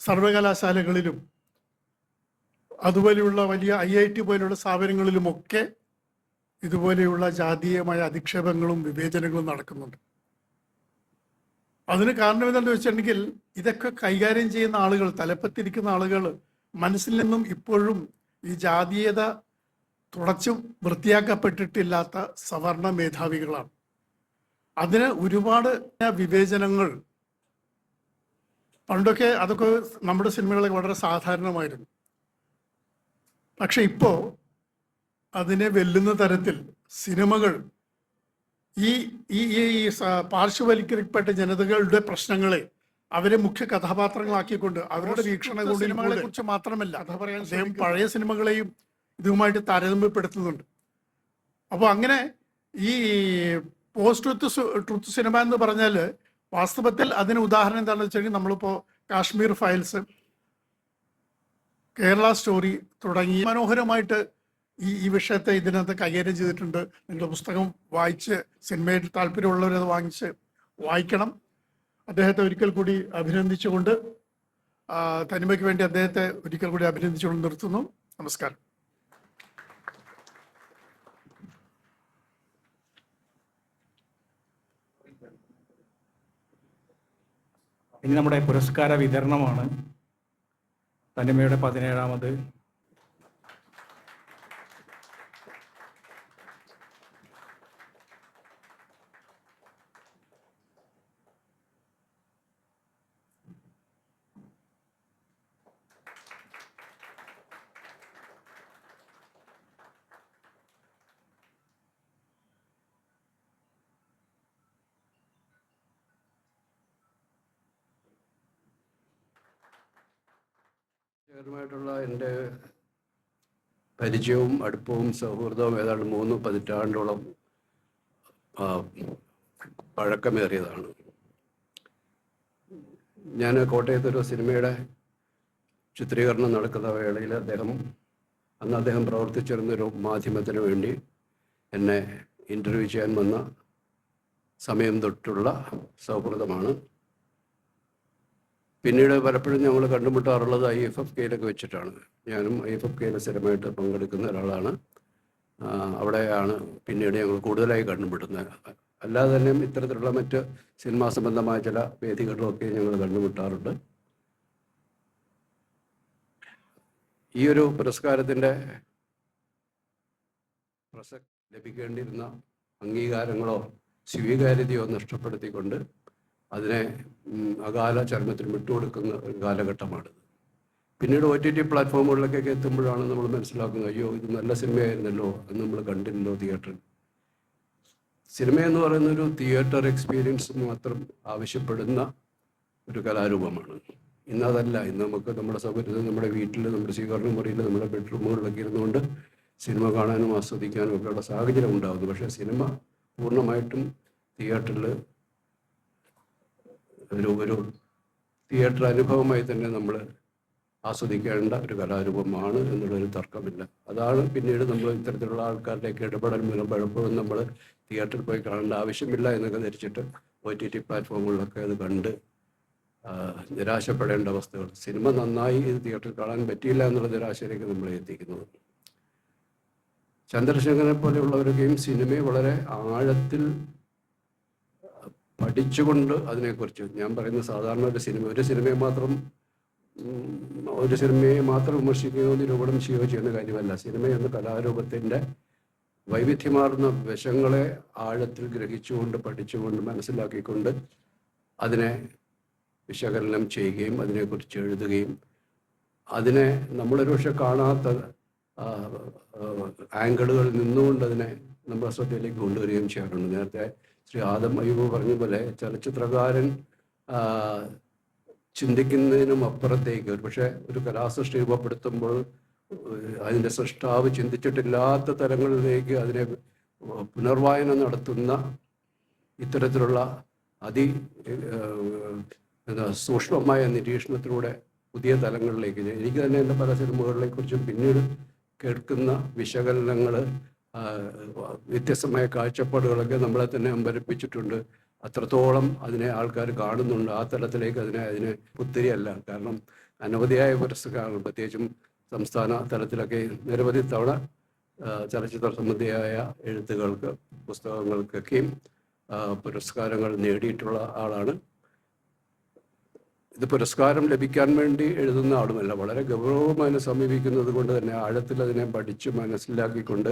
സർവകലാശാലകളിലും അതുപോലെയുള്ള വലിയ IIT പോലെയുള്ള സ്ഥാപനങ്ങളിലുമൊക്കെ ഇതുപോലെയുള്ള ജാതീയമായ അധിക്ഷേപങ്ങളും വിവേചനങ്ങളും നടക്കുന്നുണ്ട്. അതിന് കാരണം എന്താണെന്ന് വെച്ചിട്ടുണ്ടെങ്കിൽ ഇതൊക്കെ കൈകാര്യം ചെയ്യുന്ന ആളുകൾ, തലപ്പത്തിരിക്കുന്ന ആളുകൾ മനസ്സിൽ നിന്നും ഇപ്പോഴും ഈ ജാതീയത തുടച്ചു വൃത്തിയാക്കപ്പെട്ടിട്ടില്ലാത്ത സവർണ മേധാവികളാണ്. അതിന് ഒരുപാട് വിവേചനങ്ങൾ പണ്ടൊക്കെ അതൊക്കെ നമ്മുടെ സിനിമകളിൽ വളരെ സാധാരണമായിരുന്നു. പക്ഷെ ഇപ്പോൾ അതിനെ വെല്ലുന്ന തരത്തിൽ സിനിമകൾ ഈ ഈ ഈ പാർശ്വവൽക്കരിക്കപ്പെട്ട ജനതകളുടെ പ്രശ്നങ്ങളെ അവരെ മുഖ്യ കഥാപാത്രങ്ങളാക്കിക്കൊണ്ട് അവരുടെ വീക്ഷണ സിനിമകളെ കുറിച്ച് മാത്രമല്ല അദ്ദേഹം പഴയ സിനിമകളെയും ഇതുമായിട്ട് താരതമ്യപ്പെടുത്തുന്നുണ്ട്. അപ്പോൾ അങ്ങനെ ഈ പോസ്റ്റ് ട്രുത്ത് സിനിമ എന്ന് പറഞ്ഞാൽ വാസ്തവത്തിൽ അതിന് ഉദാഹരണം എന്താണെന്ന് വെച്ചിട്ടുണ്ടെങ്കിൽ നമ്മളിപ്പോൾ കാശ്മീർ ഫയൽസ്, കേരള സ്റ്റോറി തുടങ്ങി മനോഹരമായിട്ട് ഈ വിഷയത്തെ ഇതിനകത്ത് കൈകാര്യം ചെയ്തിട്ടുണ്ട്. നിങ്ങളുടെ പുസ്തകം വായിച്ച് സിനിമയിൽ താല്പര്യമുള്ളവരത് വായിക്കണം. അദ്ദേഹത്തെ ഒരിക്കൽ കൂടി അഭിനന്ദിച്ചുകൊണ്ട്, തനിമയ്ക്ക് വേണ്ടി അദ്ദേഹത്തെ ഒരിക്കൽ കൂടി അഭിനന്ദിച്ചുകൊണ്ട് നിർത്തുന്നു. നമസ്കാരം. ഇനി നമ്മുടെ പുരസ്കാര വിതരണമാണ്. തനിമയുടെ 17ാമത് ായിട്ടുള്ള എൻ്റെ പരിചയവും അടുപ്പവും സൗഹൃദവും ഏതാണ്ട് 3 പതിറ്റാണ്ടോളം പഴക്കമേറിയതാണ്. ഞാൻ കോട്ടയത്തൊരു സിനിമയുടെ ചിത്രീകരണം നടക്കുന്ന വേളയിൽ അന്ന് അദ്ദേഹം പ്രവർത്തിച്ചിരുന്നൊരു മാധ്യമത്തിന് വേണ്ടി എന്നെ ഇൻ്റർവ്യൂ ചെയ്യാൻ വന്ന സമയം തൊട്ടുള്ള സൗഹൃദമാണ്. പിന്നീട് പലപ്പോഴും ഞങ്ങൾ കണ്ടുമുട്ടാറുള്ളത് IFFK വെച്ചിട്ടാണ്. ഞാനും IFFK സ്ഥിരമായിട്ട് പങ്കെടുക്കുന്ന ഒരാളാണ്. അവിടെയാണ് പിന്നീട് ഞങ്ങൾ കൂടുതലായി കണ്ടുമുട്ടുന്നത്. അല്ലാതെ തന്നെ ഇത്തരത്തിലുള്ള മറ്റ് സിനിമാ സംബന്ധമായ ചില വേദികളിലൊക്കെ ഞങ്ങൾ കണ്ടുമുട്ടാറുണ്ട്. ഈ ഒരു പുരസ്കാരത്തിൻ്റെ ലഭിക്കേണ്ടിയിരുന്ന അംഗീകാരങ്ങളോ സ്വീകാര്യതയോ നഷ്ടപ്പെടുത്തിക്കൊണ്ട് അതിനെ അകാല ചർമ്മത്തിൽ വിട്ടുകൊടുക്കുന്ന ഒരു കാലഘട്ടമാണിത്. പിന്നീട് OTT പ്ലാറ്റ്ഫോമുകളിലൊക്കെ എത്തുമ്പോഴാണ് നമ്മൾ മനസ്സിലാക്കുന്നത്, അയ്യോ ഇത് നല്ല സിനിമയായിരുന്നല്ലോ, അത് നമ്മൾ കണ്ടില്ലല്ലോ തിയേറ്ററിൽ. സിനിമ എന്ന് പറയുന്ന ഒരു തിയേറ്റർ എക്സ്പീരിയൻസ് മാത്രം ആവശ്യപ്പെടുന്ന ഒരു കലാരൂപമാണ്. ഇന്നതല്ല. ഇന്ന് നമുക്ക് നമ്മുടെ സൗകര്യത്തിൽ നമ്മുടെ വീട്ടിൽ, നമ്മുടെ സ്വീകരണ മുറിയിൽ, നമ്മുടെ ബെഡ്റൂമുകളിലൊക്കെ ഇരുന്നുകൊണ്ട് സിനിമ കാണാനും ആസ്വദിക്കാനും ഒക്കെയുള്ള സാഹചര്യം ഉണ്ടാകുന്നു. പക്ഷേ സിനിമ പൂർണ്ണമായിട്ടും തിയേറ്ററിൽ ഒരു തിയേറ്റർ അനുഭവമായി തന്നെ നമ്മൾ ആസ്വദിക്കേണ്ട ഒരു കലാരൂപമാണ് എന്നുള്ളൊരു തർക്കമില്ല. അതാണ് പിന്നീട് നമ്മൾ ഇത്തരത്തിലുള്ള ആൾക്കാരുടെയൊക്കെ ഇടപെടൽ മൂലം പലപ്പോഴും നമ്മൾ തിയേറ്ററിൽ പോയി കാണേണ്ട ആവശ്യമില്ല എന്നൊക്കെ ധരിച്ചിട്ട് OTT പ്ലാറ്റ്ഫോമുകളിലൊക്കെ അത് കണ്ട് നിരാശപ്പെടേണ്ട അവസ്ഥകൾ. സിനിമ നന്നായി ഇത് തിയേറ്ററിൽ കാണാൻ പറ്റിയില്ല എന്നുള്ള നിരാശയിലേക്ക് നമ്മളെ എത്തിക്കുന്നത്. ചന്ദ്രശേഖരനെ പോലെയുള്ളവരൊക്കെയും സിനിമയെ വളരെ ആഴത്തിൽ പഠിച്ചുകൊണ്ട് അതിനെക്കുറിച്ച്, ഞാൻ പറയുന്നത് സാധാരണ ഒരു സിനിമയെ മാത്രം വിമർശിക്കുകയോ നിരൂപണം ചെയ്യുകയോ ചെയ്യുന്ന കാര്യമല്ല. സിനിമ എന്ന കലാരൂപത്തിൻ്റെ വൈവിധ്യമാർന്ന വശങ്ങളെ ആഴത്തിൽ ഗ്രഹിച്ചുകൊണ്ട്, പഠിച്ചുകൊണ്ട്, മനസ്സിലാക്കിക്കൊണ്ട് അതിനെ വിശകലനം ചെയ്യുകയും അതിനെക്കുറിച്ച് എഴുതുകയും അതിനെ നമ്മളൊരു പക്ഷെ കാണാത്ത ആംഗിളുകളിൽ നിന്നുകൊണ്ട് അതിനെ നമ്മുടെ ശ്രദ്ധയിലേക്ക് കൊണ്ടുവരികയും ചെയ്യാറുണ്ട്. നേരത്തെ ശ്രീ ആദം അയ്യൂബ് പറഞ്ഞ പോലെ ചലച്ചിത്രകാരൻ ചിന്തിക്കുന്നതിനും അപ്പുറത്തേക്ക് പക്ഷേ ഒരു കലാസൃഷ്ടി രൂപപ്പെടുത്തുമ്പോൾ അതിൻ്റെ സൃഷ്ടാവ് ചിന്തിച്ചിട്ടില്ലാത്ത തലങ്ങളിലേക്ക് അതിനെ പുനർവായന നടത്തുന്ന ഇത്തരത്തിലുള്ള സൂക്ഷ്മമായ നിരീക്ഷണത്തിലൂടെ പുതിയ തലങ്ങളിലേക്ക്, എനിക്ക് തന്നെ എൻ്റെ പല സിനിമകളെക്കുറിച്ചും പിന്നീട് കേൾക്കുന്ന വിശകലനങ്ങൾ, വ്യത്യസ്തമായ കാഴ്ചപ്പാടുകളൊക്കെ നമ്മളെ തന്നെ അമ്പരപ്പിച്ചിട്ടുണ്ട്. അത്രത്തോളം അതിനെ ആൾക്കാർ കാണുന്നുണ്ട്. ആ തലത്തിലേക്ക് അതിനെ പുത്തിരിയല്ല. കാരണം അനവധിയായ പുരസ്കാരങ്ങൾ, പ്രത്യേകിച്ചും സംസ്ഥാന തലത്തിലൊക്കെ നിരവധി തവണ ചലച്ചിത്ര സംബന്ധിയായ എഴുത്തുകൾക്ക്, പുസ്തകങ്ങൾക്കൊക്കെയും പുരസ്കാരങ്ങൾ നേടിയിട്ടുള്ള ആളാണ്. ഇത് പുരസ്കാരം ലഭിക്കാൻ വേണ്ടി എഴുതുന്ന ആളുമല്ല, വളരെ ഗൗരവമായി അതിനെ സമീപിക്കുന്നത് കൊണ്ട് തന്നെ ആഴത്തിൽ അതിനെ പഠിച്ച് മനസ്സിലാക്കിക്കൊണ്ട്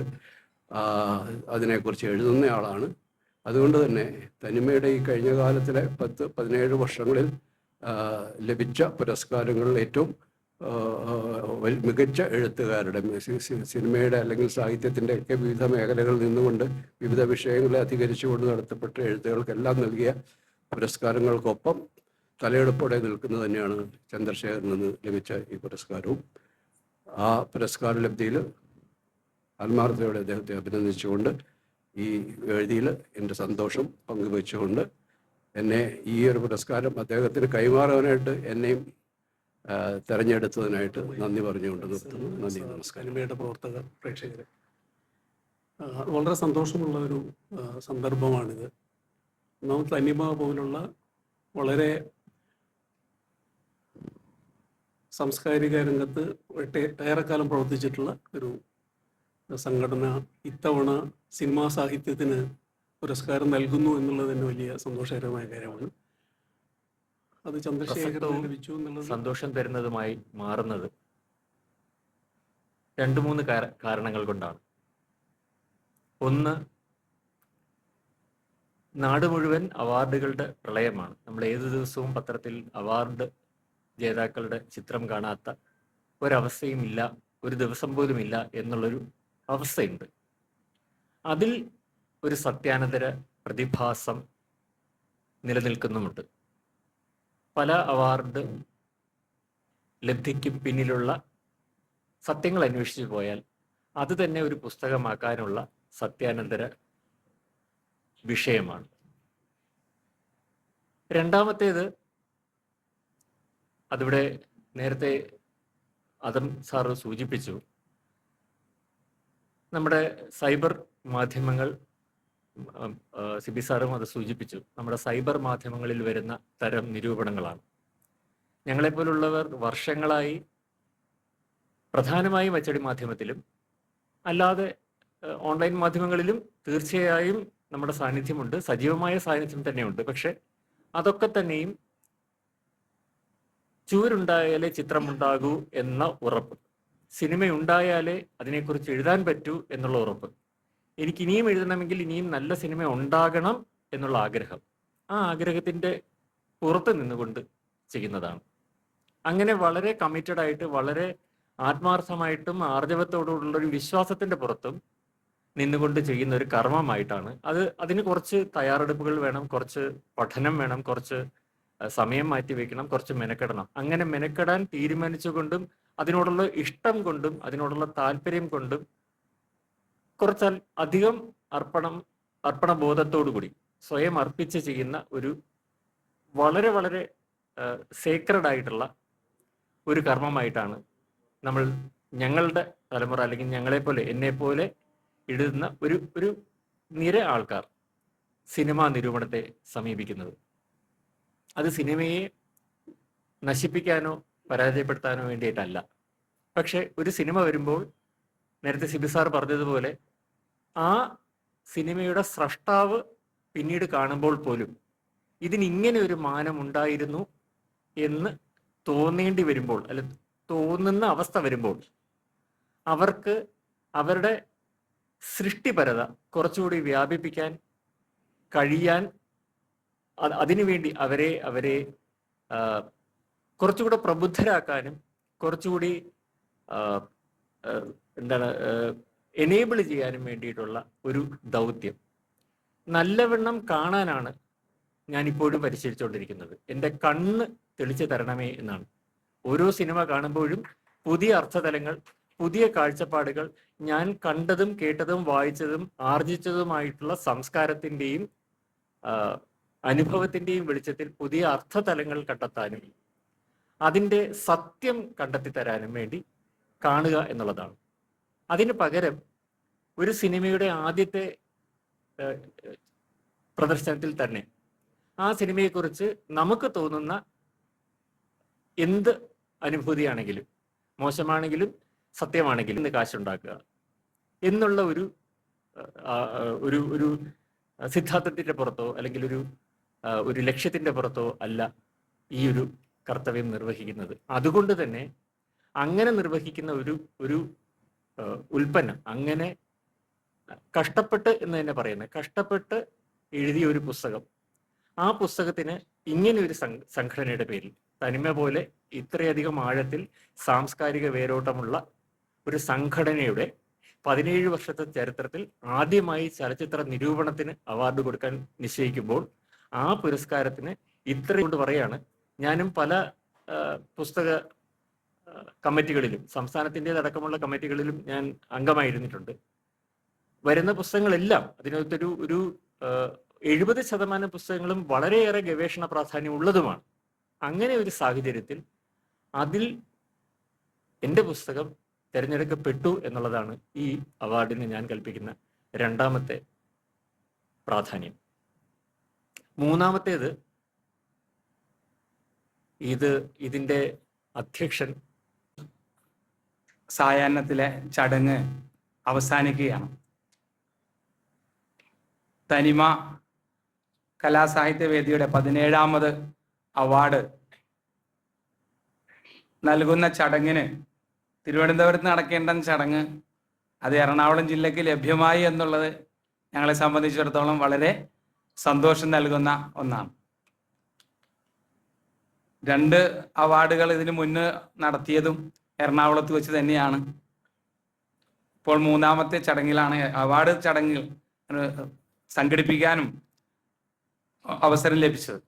അതിനെക്കുറിച്ച് എഴുതുന്ന ആളാണ്. അതുകൊണ്ട് തന്നെ തനിമയുടെ ഈ കഴിഞ്ഞ കാലത്തിലെ 10-17 വർഷങ്ങളിൽ ലഭിച്ച പുരസ്കാരങ്ങളിൽ ഏറ്റവും മികച്ച എഴുത്തുകാരുടെ, സിനിമയുടെ അല്ലെങ്കിൽ സാഹിത്യത്തിൻ്റെ ഒക്കെ വിവിധ മേഖലകളിൽ നിന്നുകൊണ്ട് വിവിധ വിഷയങ്ങളെ അധികരിച്ചുകൊണ്ട് നടത്തപ്പെട്ട എഴുത്തുകൾക്കെല്ലാം നൽകിയ പുരസ്കാരങ്ങൾക്കൊപ്പം തലയെടുപ്പോടെ നിൽക്കുന്നത് തന്നെയാണ് ചന്ദ്രശേഖരൻ നിന്ന് ലഭിച്ച ഈ പുരസ്കാരവും. ആ പുരസ്കാര ലബ്ധിയിൽ ആത്മാർത്ഥതയോടെ അദ്ദേഹത്തെ അഭിനന്ദിച്ചുകൊണ്ട് ഈ വേദിയിൽ എൻ്റെ സന്തോഷം പങ്കുവെച്ചുകൊണ്ട് എന്നെ ഈ ഒരു പുരസ്കാരം അദ്ദേഹത്തിന് കൈമാറാനായിട്ട് എന്നെയും തെരഞ്ഞെടുത്തതിനായിട്ട് നന്ദി പറഞ്ഞുകൊണ്ട് നിർത്തുന്നു. നന്ദി, നമസ്കാരം. സിനിമയുടെ പ്രവർത്തകർ, പ്രേക്ഷകർ, വളരെ സന്തോഷമുള്ള ഒരു സന്ദർഭമാണിത്. ഒന്നാമത് തനിമ പോലുള്ള വളരെ സാംസ്കാരിക രംഗത്ത് ഏറെക്കാലം പ്രവർത്തിച്ചിട്ടുള്ള ഒരു സംഘടന ഇത്തവണ സിനിമാ സാഹിത്യത്തിന് പുരസ്കാരം നൽകുന്നു എന്നുള്ളത് തന്നെ വലിയ സന്തോഷകരമായ കാര്യമാണ്. അത് ചന്ദ്രശേഖരന് ലഭിച്ചു എന്നുള്ളത് സന്തോഷം തരുന്നതുമായി മാറുന്നത് 2-3 കാരണങ്ങൾ കൊണ്ടാണ്. ഒന്ന്, നാട് മുഴുവൻ അവാർഡുകളുടെ പ്രളയമാണ്. നമ്മൾ ഏതു ദിവസവും പത്രത്തിൽ അവാർഡ് ജേതാക്കളുടെ ചിത്രം കാണാത്ത ഒരവസ്ഥയും ഇല്ല, ഒരു ദിവസം പോലും ഇല്ല എന്നുള്ളൊരു അവസ്ഥയുണ്ട്. അതിൽ ഒരു സത്യാനന്തര പ്രതിഭാസം നിലനിൽക്കുന്നുമുണ്ട്. പല അവാർഡ് ലബ്ധിക്കും പിന്നിലുള്ള സത്യങ്ങൾ അന്വേഷിച്ചു പോയാൽ അത് തന്നെ ഒരു പുസ്തകമാക്കാനുള്ള സത്യാനന്തര വിഷയമാണ്. രണ്ടാമത്തേത്, അതിവിടെ നേരത്തെ അതം സാറ് സൂചിപ്പിച്ചു, നമ്മുടെ സൈബർ മാധ്യമങ്ങൾ, സിബി സാറും അത് സൂചിപ്പിച്ചു, നമ്മുടെ സൈബർ മാധ്യമങ്ങളിൽ വരുന്ന തരം നിരൂപണങ്ങളാണ്. ഞങ്ങളെപ്പോലുള്ളവർ വർഷങ്ങളായി പ്രധാനമായും അച്ചടി മാധ്യമത്തിലും അല്ലാതെ ഓൺലൈൻ മാധ്യമങ്ങളിലും തീർച്ചയായും നമ്മുടെ സാന്നിധ്യമുണ്ട്, സജീവമായ സാന്നിധ്യം തന്നെയുണ്ട്. പക്ഷെ അതൊക്കെ തന്നെയും ചൂരുണ്ടായാലേ ചിത്രമുണ്ടാകൂ എന്ന ഉറപ്പ്, സിനിമയുണ്ടായാലേ അതിനെക്കുറിച്ച് എഴുതാൻ പറ്റൂ എന്നുള്ള ഉറപ്പ്, എനിക്ക് ഇനിയും എഴുതണമെങ്കിൽ ഇനിയും നല്ല സിനിമ ഉണ്ടാകണം എന്നുള്ള ആഗ്രഹം, ആ ആഗ്രഹത്തിൻ്റെ പുറത്ത് നിന്നുകൊണ്ട് ചെയ്യുന്നതാണ്. അങ്ങനെ വളരെ കമ്മിറ്റഡ് ആയിട്ട്, വളരെ ആത്മാർത്ഥമായിട്ടും ആർജവത്തോടുള്ള ഒരു വിശ്വാസത്തിൻ്റെ പുറത്തും നിന്നുകൊണ്ട് ചെയ്യുന്ന ഒരു കർമ്മമായിട്ടാണ് അതിന് കുറച്ച് തയ്യാറെടുപ്പുകൾ വേണം, കുറച്ച് പഠനം വേണം, കുറച്ച് സമയം മാറ്റി വെക്കണം, കുറച്ച് മെനക്കെടണം. അങ്ങനെ മെനക്കെടാൻ തീരുമാനിച്ചുകൊണ്ടും അതിനോടുള്ള ഇഷ്ടം കൊണ്ടും അതിനോടുള്ള താല്പര്യം കൊണ്ടും കുറച്ചാൽ അധികം അർപ്പണബോധത്തോടുകൂടി സ്വയം അർപ്പിച്ച് ചെയ്യുന്ന ഒരു വളരെ വളരെ സേക്രഡ് ആയിട്ടുള്ള ഒരു കർമ്മമായിട്ടാണ് ഞങ്ങളുടെ തലമുറ, അല്ലെങ്കിൽ ഞങ്ങളെപ്പോലെ, എന്നെപ്പോലെ എഴുതുന്ന ഒരു നിര ആൾക്കാർ സിനിമാ നിരൂപണത്തെ സമീപിക്കുന്നത്. അത് സിനിമയെ നശിപ്പിക്കാനോ പരാജയപ്പെടുത്താനോ വേണ്ടിയിട്ടല്ല. പക്ഷെ ഒരു സിനിമ വരുമ്പോൾ നേരത്തെ സിബി സാർ പറഞ്ഞതുപോലെ ആ സിനിമയുടെ സ്രഷ്ടാവ് പിന്നീട് കാണുമ്പോൾ പോലും ഇതിനിങ്ങനെ ഒരു മാനം ഉണ്ടായിരുന്നു എന്ന് തോന്നേണ്ടി വരുമ്പോൾ, അല്ല തോന്നുന്ന അവസ്ഥ വരുമ്പോൾ അവർക്ക് അവരുടെ സൃഷ്ടിപരത കുറച്ചുകൂടി വ്യാപിപ്പിക്കാൻ കഴിയാൻ, അതിനുവേണ്ടി അവരെ കുറച്ചുകൂടെ പ്രബുദ്ധരാക്കാനും കുറച്ചുകൂടി എനേബിൾ ചെയ്യാനും വേണ്ടിയിട്ടുള്ള ഒരു ദൗത്യം നല്ലവണ്ണം കാണാനാണ് ഞാനിപ്പോഴും പരിശീലിച്ചുകൊണ്ടിരിക്കുന്നത്. എൻ്റെ കണ്ണ് തെളിച്ചു തരണമേ എന്നാണ്. ഓരോ സിനിമ കാണുമ്പോഴും പുതിയ അർത്ഥതലങ്ങൾ, പുതിയ കാഴ്ചപ്പാടുകൾ, ഞാൻ കണ്ടതും കേട്ടതും വായിച്ചതും ആർജിച്ചതുമായിട്ടുള്ള സംസ്കാരത്തിൻ്റെയും അനുഭവത്തിൻ്റെയും വെളിച്ചത്തിൽ പുതിയ അർത്ഥതലങ്ങൾ കണ്ടെത്താനും അതിൻ്റെ സത്യം കണ്ടെത്തി തരാനും വേണ്ടി കാണുക എന്നുള്ളതാണ്. അതിന് പകരം ഒരു സിനിമയുടെ ആദ്യത്തെ പ്രദർശനത്തിൽ തന്നെ ആ സിനിമയെക്കുറിച്ച് നമുക്ക് തോന്നുന്ന എന്ത് അനുഭൂതിയാണെങ്കിലും മോശമാണെങ്കിലും സത്യമാണെങ്കിലും ഇന്ന് കാശുണ്ടാക്കുക എന്നുള്ള ഒരു സിദ്ധാന്തത്തിന്റെ പുറത്തോ അല്ലെങ്കിൽ ഒരു ലക്ഷ്യത്തിന്റെ പുറത്തോ അല്ല ഈ ഒരു കർത്തവ്യം നിർവഹിക്കുന്നത്. അതുകൊണ്ട് തന്നെ അങ്ങനെ നിർവഹിക്കുന്ന ഒരു ഉൽപ്പന്നം, അങ്ങനെ കഷ്ടപ്പെട്ട് എന്ന് തന്നെ പറയുന്നത്, കഷ്ടപ്പെട്ട് എഴുതിയ ഒരു പുസ്തകം, ആ പുസ്തകത്തിന് ഇങ്ങനെ ഒരു സംഘടനയുടെ പേരിൽ, തനിമ പോലെ ഇത്രയധികം ആഴത്തിൽ സാംസ്കാരിക വേരോട്ടമുള്ള ഒരു സംഘടനയുടെ 17 വർഷത്തെ ചരിത്രത്തിൽ ആദ്യമായി ചലച്ചിത്ര നിരൂപണത്തിന് അവാർഡ് കൊടുക്കാൻ നിശ്ചയിക്കുമ്പോൾ ആ പുരസ്കാരത്തിന് ഇത്രയുകൊണ്ട് പറയാണ്. ഞാനും പല പുസ്തക കമ്മിറ്റികളിലും, സംസ്ഥാനത്തിൻ്റെതടക്കമുള്ള കമ്മിറ്റികളിലും ഞാൻ അംഗമായിരുന്നിട്ടുണ്ട്. വരുന്ന പുസ്തകങ്ങളെല്ലാം അതിനകത്തൊരു 70% പുസ്തകങ്ങളും വളരെയേറെ ഗവേഷണ പ്രാധാന്യം ഉള്ളതുമാണ്. അങ്ങനെ ഒരു സാഹചര്യത്തിൽ അതിൽ എൻ്റെ പുസ്തകം തിരഞ്ഞെടുക്കപ്പെട്ടു എന്നുള്ളതാണ് ഈ അവാർഡിന് ഞാൻ കൽപ്പിക്കുന്ന രണ്ടാമത്തെ പ്രാധാന്യം. മൂന്നാമത്തേത്, ഇതിൻ്റെ അധ്യക്ഷൻ സായാഹ്നത്തിലെ ചടങ്ങ് അവസാനിക്കുകയാണ്. തനിമ കലാസാഹിത്യവേദിയുടെ 17ാമത് അവാർഡ് നൽകുന്ന ചടങ്ങിന്, തിരുവനന്തപുരത്ത് നടക്കേണ്ട ചടങ്ങ്, അത് എറണാകുളം ജില്ലയ്ക്ക് ലഭ്യമായി എന്നുള്ളത് ഞങ്ങളെ സംബന്ധിച്ചിടത്തോളം വളരെ സന്തോഷം നൽകുന്ന ഒന്നാണ്. 2 അവാർഡുകൾ ഇതിനു മുന്നേ നടത്തിയതും എറണാകുളത്ത് വെച്ച് തന്നെയാണ്. ഇപ്പോൾ 3ാമത്തെ ചടങ്ങിലാണ്, അവാർഡ് ചടങ്ങുകൾ സംഘടിപ്പിക്കാനും അവസരം ലഭിച്ചത്.